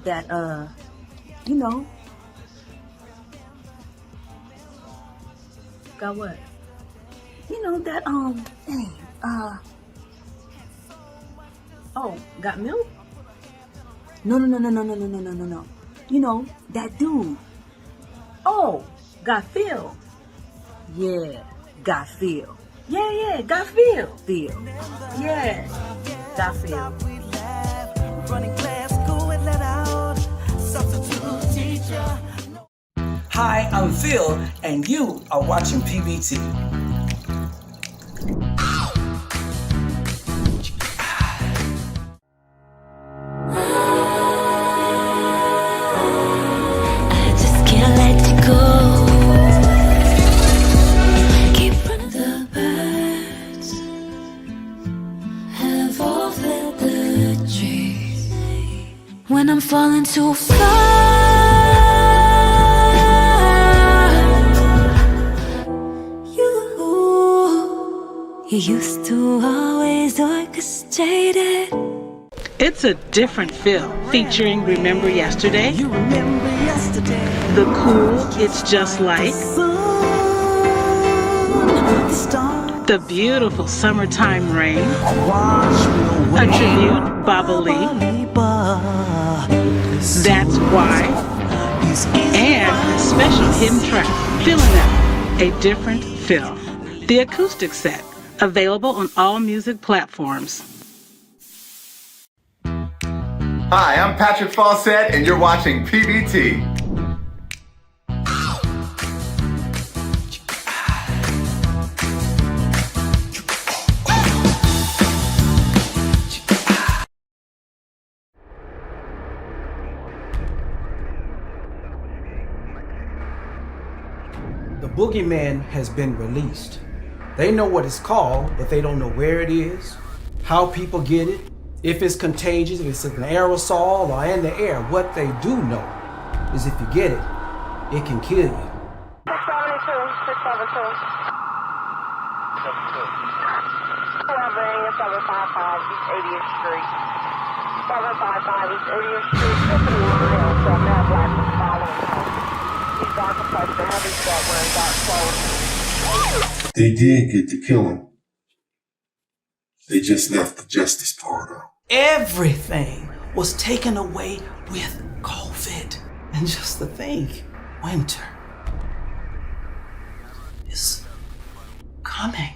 that you know, got what? You know that dang, oh, got milk? No. You know, that dude. Oh, got Phil. Yeah, got Phil. Yeah, got Phil. Phil. Yeah, got Phil. Hi, I'm Phil, and you are watching PBT. I just can't let you go. Keep running. The birds have all fled the trees. When I'm falling too far, you used to always orchestrate it. It's a different feel, featuring Remember Yesterday, You remember yesterday. The Cool It's Just Like, the beautiful Summertime Rain, a tribute, Baba Lee, That's Why, and a special hidden track, Feeling That, a different feel. The acoustic set, available on all music platforms. Hi, I'm Patrick Fawcett, and you're watching PBT. The boogeyman has been released. They know what it's called, but they don't know where it is, how people get it, if it's contagious, if it's an aerosol or in the air. What they do know is if you get it, it can kill you. 672. Whoever 755 East 80th Street. 755 East 80th Street. Tiffany Miles, a male black was following him. He's dark complexion, heavy set, wearing dark clothes. They did get to kill him. They just left the justice part out. Everything was taken away with COVID. And just to think, winter is coming.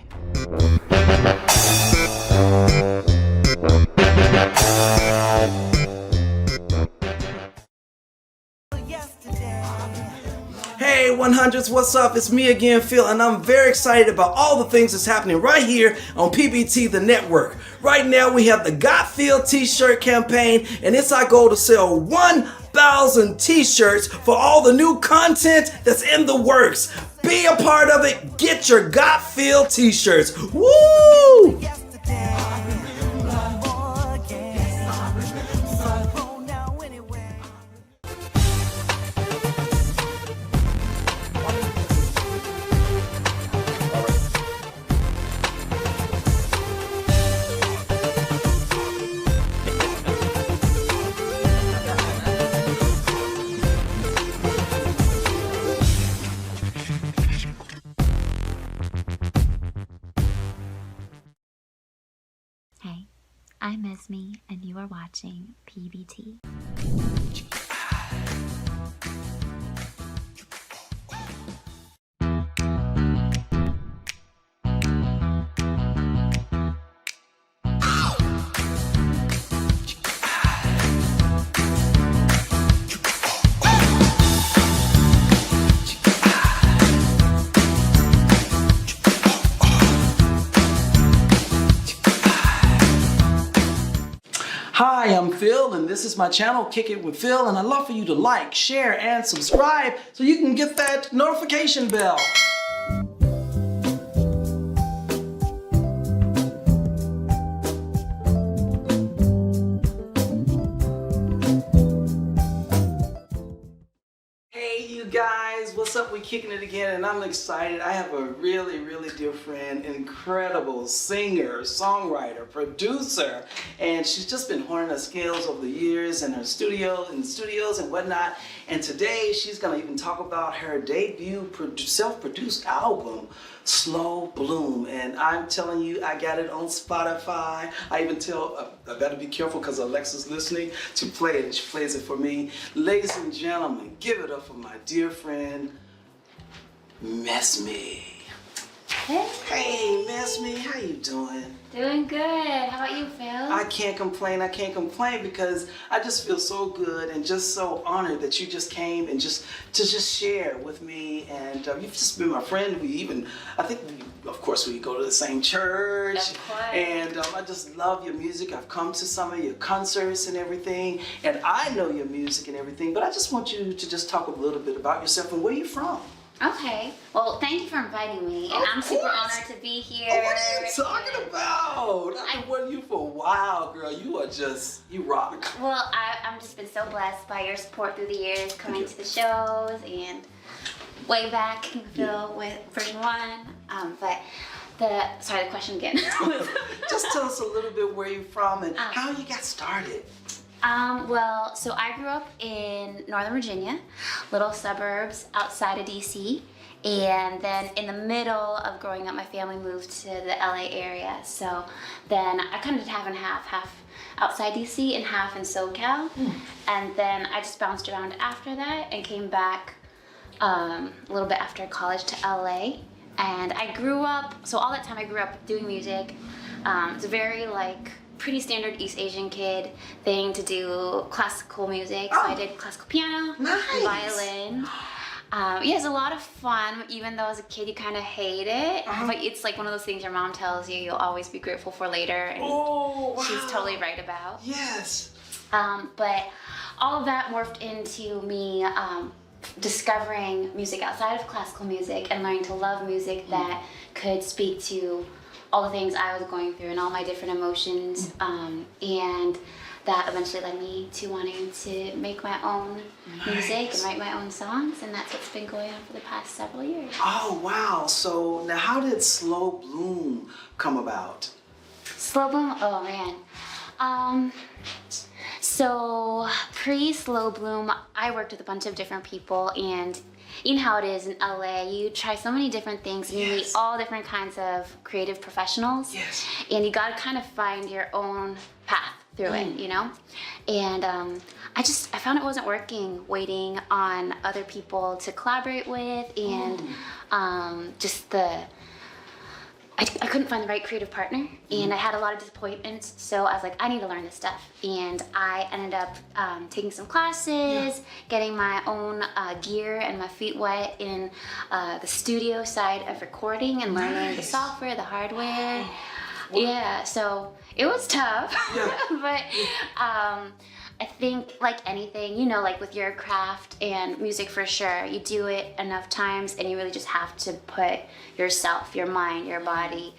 Hey 100s, what's up? It's me again, Phil, and I'm very excited about all the things that's happening right here on PBT, the network. Right now we have the Got Phil t-shirt campaign, and it's our goal to sell 1,000 t-shirts for all the new content that's in the works. Be a part of it. Get your Got Phil t-shirts. Woo! Hey, I'm Mesmi, and you are watching PBT. Hi, I'm Phil, and this is my channel, Kickin with Phil, and I'd love for you to like, share, and subscribe so you can get that notification bell. Hey, Hey you guys, what's up? We kicking it again and I'm excited. I have a really, really dear friend, incredible singer, songwriter, producer, and she's just been honing her skills over the years in her studios and whatnot. And today she's gonna even talk about her debut self-produced album, Slow Bloom. And I'm telling you, I got it on Spotify. I even tell, I better be careful because Alexa's listening to play it, and she plays it for me. Ladies and gentlemen, give it up for my dear friend, Mesmi. Hey, Mesmi, how you doing? Doing good. How about you, Phil? I can't complain because I just feel so good and just so honored that you just came and just share with me. And you've just been my friend. I think, of course, we go to the same church. Of course. And I just love your music. I've come to some of your concerts and everything. And I know your music and everything. But I just want you to just talk a little bit about yourself and where you're from. Okay. Well, thank you for inviting me. And I'm super honored to be here. Oh, what are you talking about? I've been wanting you for a while, girl. You rock. Well, I've just been so blessed by your support through the years, coming to the shows and way back, Phil, with version 1. Sorry, the question again. Just tell us a little bit where you're from and how you got started. Well, so I grew up in Northern Virginia, little suburbs outside of DC, and then in the middle of growing up, my family moved to the LA area. So then I kind of did half outside DC and half in SoCal, and then I just bounced around after that and came back a little bit after college to LA. And I grew up, so all that time I grew up doing music. It's a very pretty standard East Asian kid thing to do classical music. So I did classical piano, violin. Yeah, it's a lot of fun, even though as a kid you kind of hate it. But it's like one of those things your mom tells you you'll always be grateful for later, and she's totally right about. Yes. But all of that morphed into me discovering music outside of classical music and learning to love music that could speak to all the things I was going through and all my different emotions, and that eventually led me to wanting to make my own music and write my own songs, and that's what's been going on for the past several years. Oh, wow. So now how did Slow Bloom come about? Slow Bloom? Oh, man. So pre-Slow Bloom, I worked with a bunch of different people, and you know how it is in LA, you try so many different things and you meet all different kinds of creative professionals. Yes. And you gotta kind of find your own path through it, you know? And I found it wasn't working waiting on other people to collaborate with, and I couldn't find the right creative partner, and I had a lot of disappointments, so I was like, I need to learn this stuff. And I ended up taking some classes, getting my own gear and my feet wet in the studio side of recording and learning the software, the hardware. Yeah, so it was tough, but I think like anything, you know, like with your craft and music for sure, you do it enough times and you really just have to put yourself, your mind, your body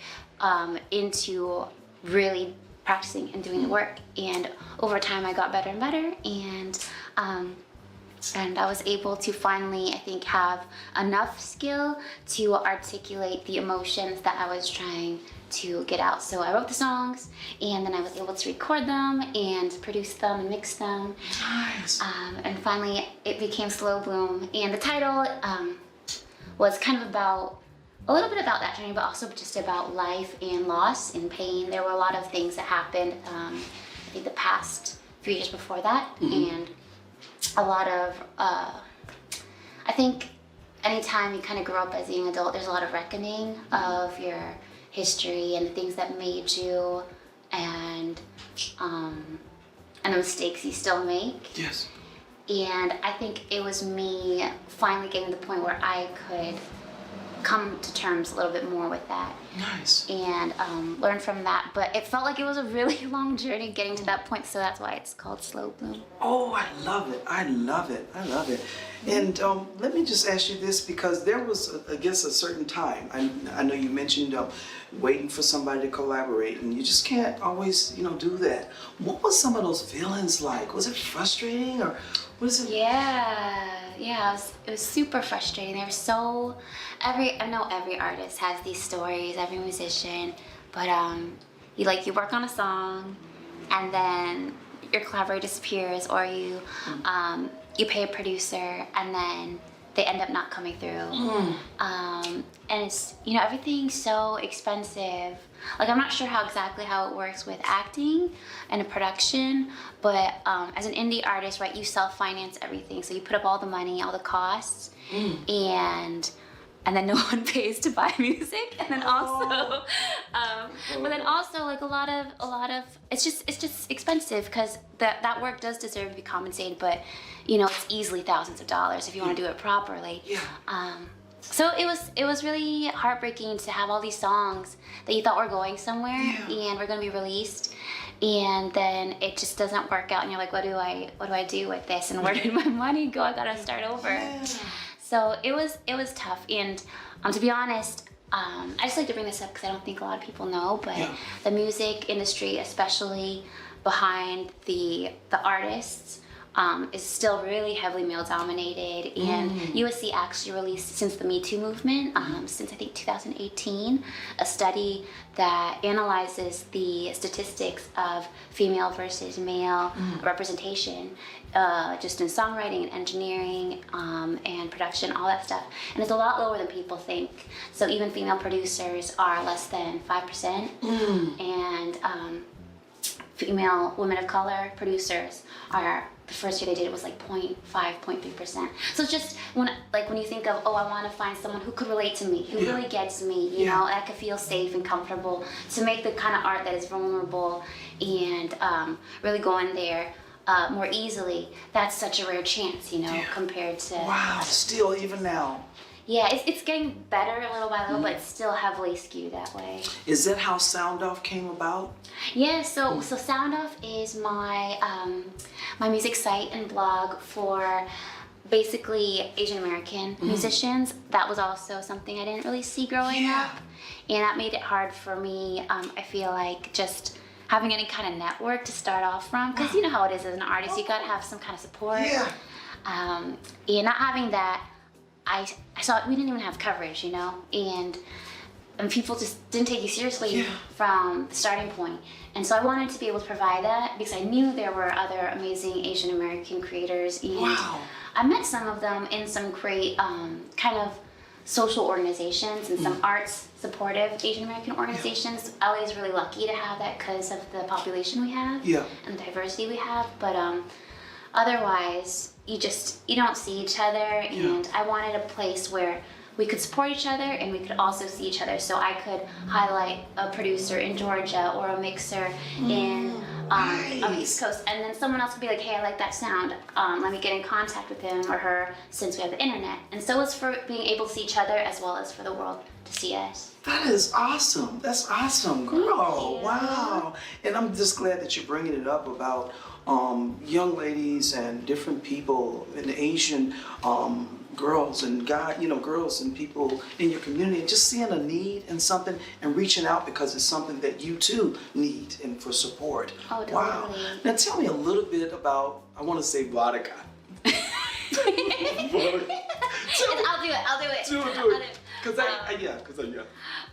into really practicing and doing the work. And over time I got better and better, and I was able to finally, I think, have enough skill to articulate the emotions that I was trying to get out. So I wrote the songs, and then I was able to record them and produce them and mix them. Nice. And finally it became Slow Bloom, and the title was kind of about a little bit about that journey, but also just about life and loss and pain. There were a lot of things that happened I think the past few years before that, and a lot of I think anytime you kind of grow up as a young adult, there's a lot of reckoning of your history and the things that made you, and the mistakes you still make. Yes. And I think it was me finally getting to the point where I could come to terms a little bit more with that. Nice. And learn from that. But it felt like it was a really long journey getting to that point, so that's why it's called Slow Bloom. Oh, I love it. I love it. I love it. And let me just ask you this, because there was, I guess, a certain time. I know you mentioned waiting for somebody to collaborate, and you just can't always, do that. What was some of those feelings like? Was it frustrating, or what is it? Yeah. it was super frustrating. I know every artist has these stories, every musician, but you work on a song, and then your collaborator disappears, or you pay a producer, and then they end up not coming through. And it's, everything's so expensive. Like, I'm not sure exactly how it works with acting and a production, but as an indie artist, right, you self-finance everything. So you put up all the money, all the costs, and then no one pays to buy music. And then also, but then also, like, a lot of, it's just expensive, because that work does deserve to be compensated, but it's easily thousands of dollars if you want to do it properly. So it was really heartbreaking to have all these songs that you thought were going somewhere and were going to be released, and then it just doesn't work out, and you're like, what do I do with this, and where did my money go? I gotta start over. So it was tough, and to be honest, I just like to bring this up because I don't think a lot of people know, but the music industry, especially behind the artists, is still really heavily male dominated, and USC actually released, since the Me Too movement, since I think 2018, a study that analyzes the statistics of female versus male representation, just in songwriting and engineering and production, all that stuff, and it's a lot lower than people think. So even female producers are less than 5%, and female women of color producers are, the first year they did it was like 0.5, 0.3%. So it's just when you think of, I want to find someone who could relate to me, who really gets me, you know, that could feel safe and comfortable to make the kind of art that is vulnerable and really go in there more easily. That's such a rare chance, compared to... Wow, still even now. Yeah, it's getting better little by little, but it's still heavily skewed that way. Is that how Sound Off came about? Yeah, so Sound Off is my my music site and blog for basically Asian American musicians. That was also something I didn't really see growing up, and that made it hard for me. I feel like just having any kind of network to start off from, because you know how it is as an artist, you gotta have some kind of support. And not having that, I saw we didn't even have coverage, and people just didn't take you seriously from the starting point. And so I wanted to be able to provide that, because I knew there were other amazing Asian American creators, and I met some of them in some great kind of social organizations and some arts supportive Asian American organizations. LA is really lucky to have that because of the population we have and the diversity we have, but otherwise you don't see each other, and I wanted a place where we could support each other and we could also see each other, so I could highlight a producer in Georgia or a mixer in on the East Coast, and then someone else could be like, hey, I like that sound, let me get in contact with him or her, since we have the internet. And so it's for being able to see each other as well as for the world to see us. That is awesome. That's awesome, girl. Wow. And I'm just glad that you're bringing it up about young ladies and different people and Asian girls and girls and people in your community, and just seeing a need and something and reaching out because it's something that you too need and for support. Oh, totally. Wow. Now tell me a little bit about, I want to say vodka. I'll do it. Do it. Because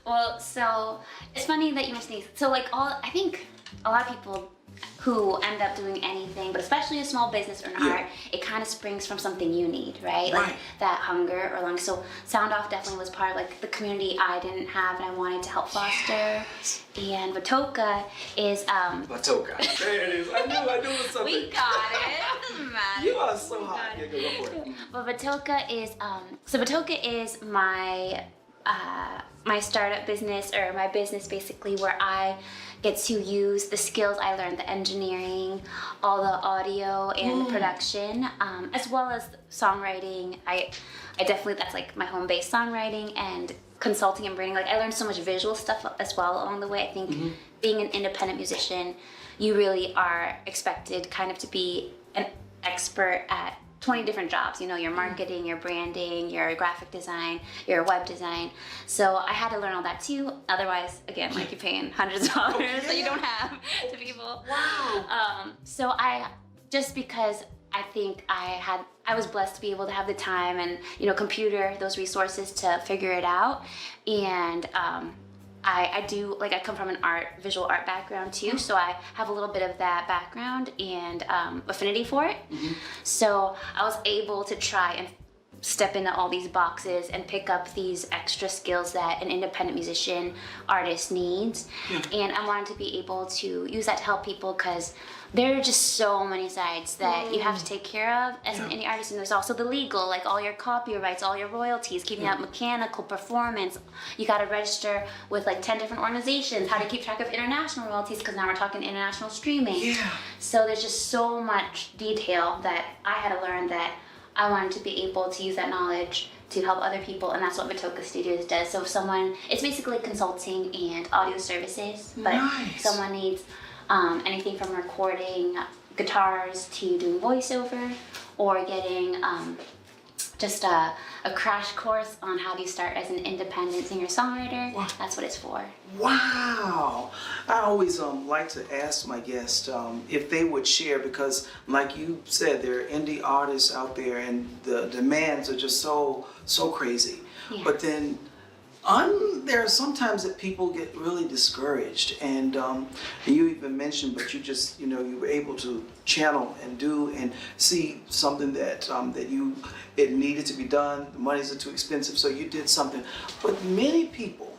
Well, so it's funny that you mentioned these. So I think a lot of people who end up doing anything, but especially a small business or an art, it kind of springs from something you need, right? Like that hunger or longing. So Sound Off definitely was part of the community I didn't have and I wanted to help foster. And Batoka is Batoka. There it is. I knew it was something. We got it. It doesn't matter. You are so hot. Yeah, go for it. But Batoka is my my startup business, or my business basically, where I get to use the skills I learned, the engineering, all the audio and the production, as well as songwriting. I definitely, that's my home base, songwriting and consulting and branding. I learned so much visual stuff as well along the way. I think being an independent musician, you really are expected kind of to be an expert at 20 different jobs, your marketing, your branding, your graphic design, your web design. So I had to learn all that too. Otherwise, again, you're paying hundreds of dollars that you don't have to people. Wow. So just because I think I was blessed to be able to have the time and, you know, computer, those resources to figure it out. And I do, like, I come from an visual art background too, so I have a little bit of that background and affinity for it. So I was able to try and step into all these boxes and pick up these extra skills that an independent musician artist needs. And I wanted to be able to use that to help people, because there are just so many sides that you have to take care of as an indie artist. And there's also the legal, like all your copyrights, all your royalties, keeping up mechanical performance. You got to register with like 10 different organizations, how to keep track of international royalties, because now we're talking international streaming. So there's just so much detail that I had to learn, that I wanted to be able to use that knowledge to help other people, and that's what Matoka Studios does. So if someone, it's basically consulting and audio services, but if someone needs anything from recording guitars to doing voiceover, or getting just a crash course on how do you start as an independent singer-songwriter, that's what it's for. Wow! I always like to ask my guests if they would share, because like you said, there are indie artists out there and the demands are just so crazy. But then there are sometimes that people get really discouraged, and you even mentioned, but you just, you know, you were able to channel and do and see something that it needed to be done. The monies are too expensive, so you did something. But many people,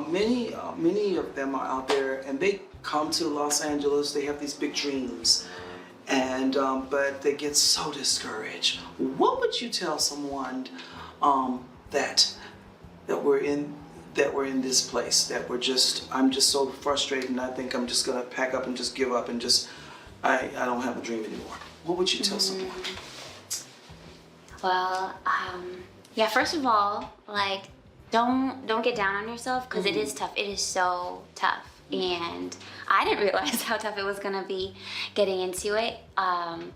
many of them are out there, and they come to Los Angeles. They have these big dreams, and but they get so discouraged. What would you tell someone that we're in this place, that I'm just so frustrated, and I think I'm just gonna pack up and just give up and just I don't have a dream anymore? What would you tell someone? Well, yeah, first of all, like, don't get down on yourself, because it is tough. It is so tough. And I didn't realize how tough it was gonna be getting into it. And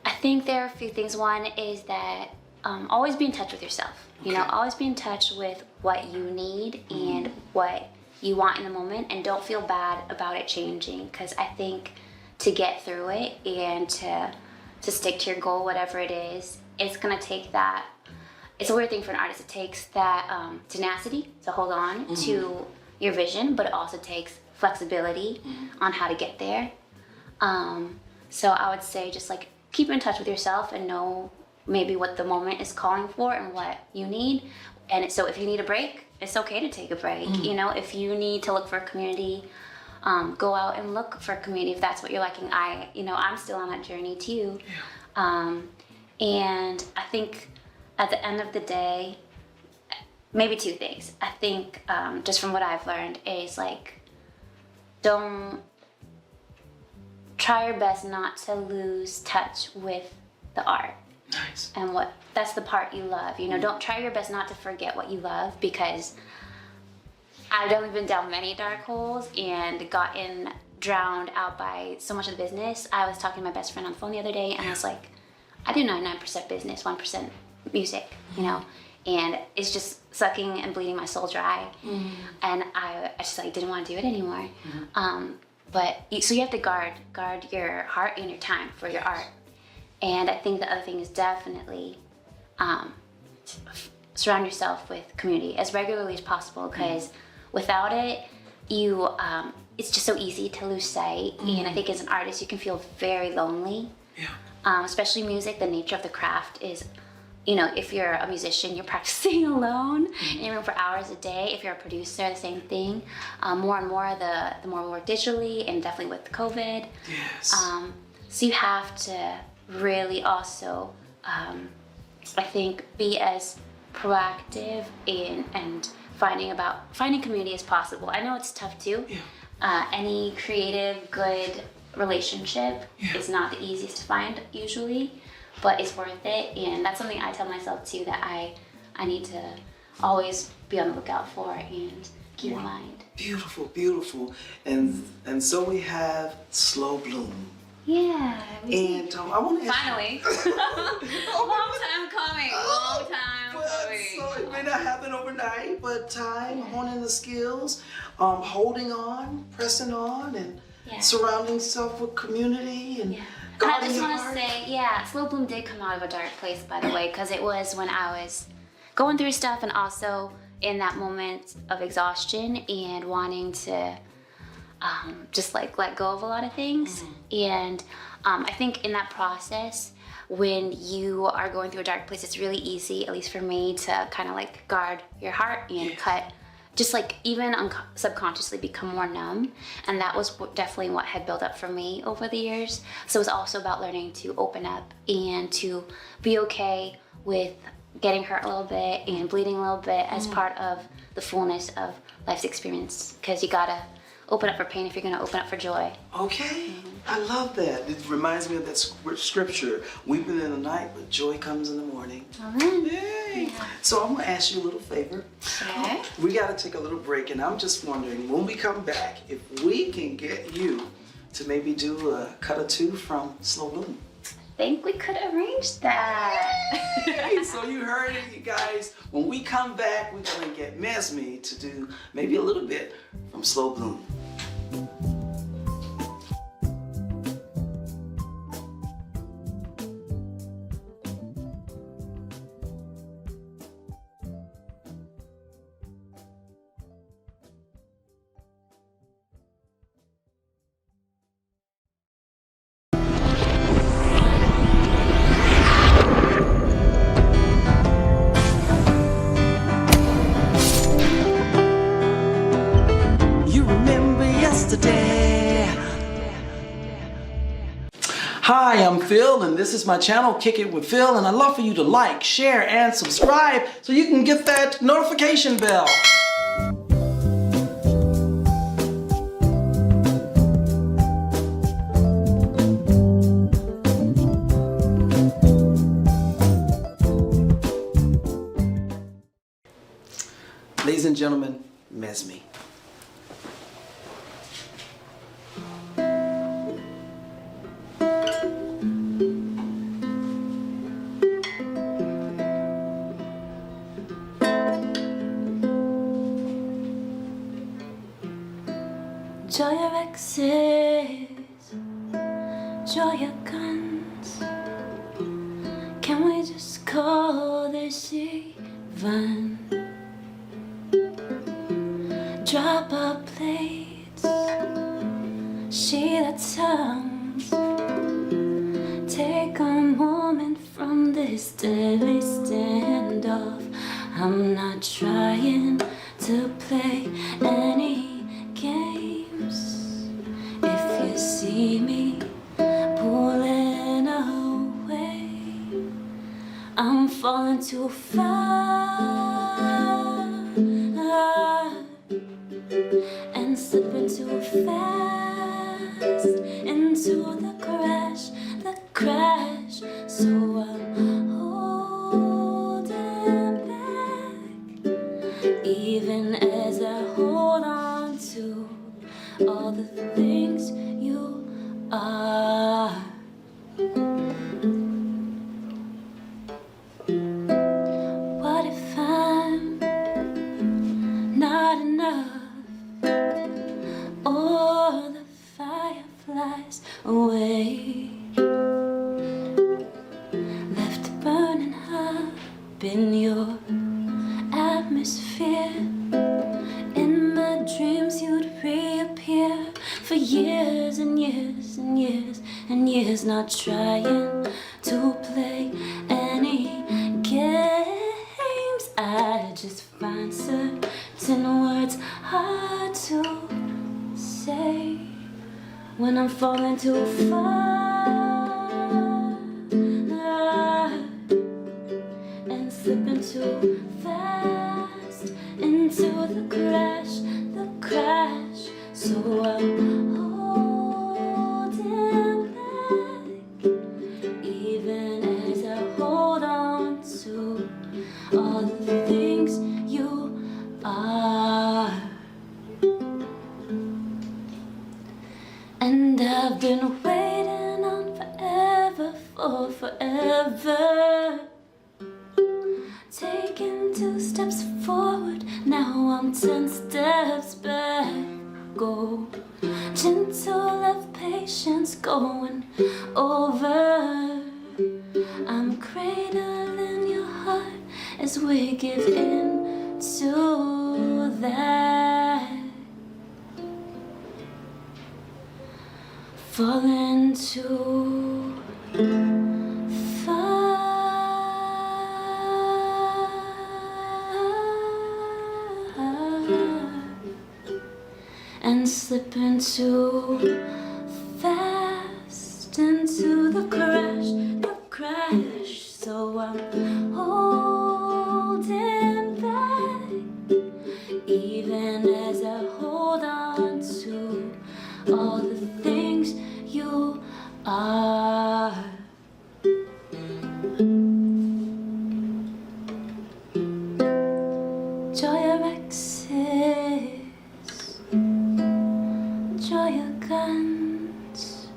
I think there are a few things. One is that always be in touch with yourself. You know, always be in touch with what you need and what you want in the moment, and don't feel bad about it changing, because I think to get through it and to stick to your goal, whatever it is, it's gonna take that. It's a weird thing for an artist. It takes that tenacity to hold on to your vision, but it also takes flexibility on how to get there. So I would say just like keep in touch with yourself and know maybe what the moment is calling for and what you need. And so if you need a break, it's okay to take a break. You know, if you need to look for a community, go out and look for a community if that's what you're liking. I'm still on that journey too. And I think at the end of the day, maybe two things. I think just from what I've learned is like, try your best not to lose touch with the art. And that's the part you love. You know, don't try your best not to forget what you love, because I've definitely been down many dark holes and gotten drowned out by so much of the business. I was talking to my best friend on the phone the other day, and I was like, I do 99% business, 1% music, you know, and it's just sucking and bleeding my soul dry. And I just like didn't want to do it anymore. So you have to guard your heart and your time for your art. And I think the other thing is definitely surround yourself with community as regularly as possible, because without it, it's just so easy to lose sight. And I think as an artist, you can feel very lonely. Especially music, the nature of the craft is, you know, if you're a musician, you're practicing alone in your room for hours a day. If you're a producer, the same thing. More and more, the more we work digitally, and definitely with COVID. So you have to really also, I think, be as proactive and finding community as possible. I know it's tough too. Any creative, good relationship is not the easiest to find usually, but it's worth it. And that's something I tell myself too, that I need to always be on the lookout for and keep in mind. Beautiful, beautiful. And so we have Slow Bloom. Yeah. And I want to ask finally. Long time coming. Long time coming. So it may not happen overnight, but time, honing the skills, holding on, pressing on, and surrounding yourself with community and And I guarding just your want to heart. say, Slow Bloom did come out of a dark place, by the way, because it was when I was going through stuff and also in that moment of exhaustion and wanting to just like let go of a lot of things. And I think in that process, when you are going through a dark place, it's really easy, at least for me, to kind of like guard your heart and cut, just like even subconsciously become more numb. And that was definitely what had built up for me over the years. So it was also about learning to open up and to be okay with getting hurt a little bit and bleeding a little bit as part of the fullness of life's experience. Because you gotta open up for pain if you're gonna open up for joy. Okay, I love that. It reminds me of that scripture, weeping in the night, but joy comes in the morning. Amen. Yay. So I'm gonna ask you a little favor. Okay. We gotta take a little break, and I'm just wondering, when we come back, if we can get you to maybe do a cut or two from Slow Bloom. I think we could arrange that. Hey, so you heard it, you guys. When we come back, we're gonna get Mesmi to do maybe a little bit from Slow Bloom. You remember yesterday. Hi, I'm Phil, and this is my channel, Kickin with Phil, and I'd love for you to like, share, and subscribe so you can get that notification bell. Ladies and gentlemen, Mesmi. Draw your exes, draw your guns. Can we just call this even? Drop our plates, sheet our tongues. Take a moment from this deadly standoff. I'm not trying to play any games. If you see me pulling away, I'm falling too far and slipping too fast into the crash. So I'm holding back, even as I hold on to all the things you are. What if I'm not enough, or the fire flies away, left burning up in your atmosphere? In my dreams you'd reappear for years and years and years and years, not trying to play any games. I just find certain words hard to say when I'm falling too far and slipping too fast into the crash. So I'm holding back, even as I hold on to all the things you are. And I've been waiting on forever for forever, taking 2 steps forward, now I'm 10 steps back. Go gentle of patience going over. I'm cradling your heart as we give in to that. Fall into and slip into fast into the crash. So I'm holding back, even as I hold on to all the things you are. Draw your axes, draw your guns.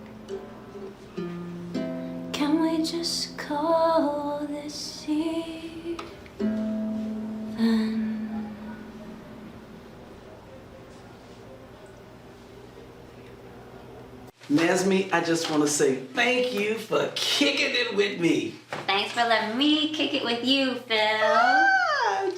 Can we just call this even? Mesmi, I just want to say thank you for kicking it with me. Thanks for letting me kick it with you, Phil. Ah,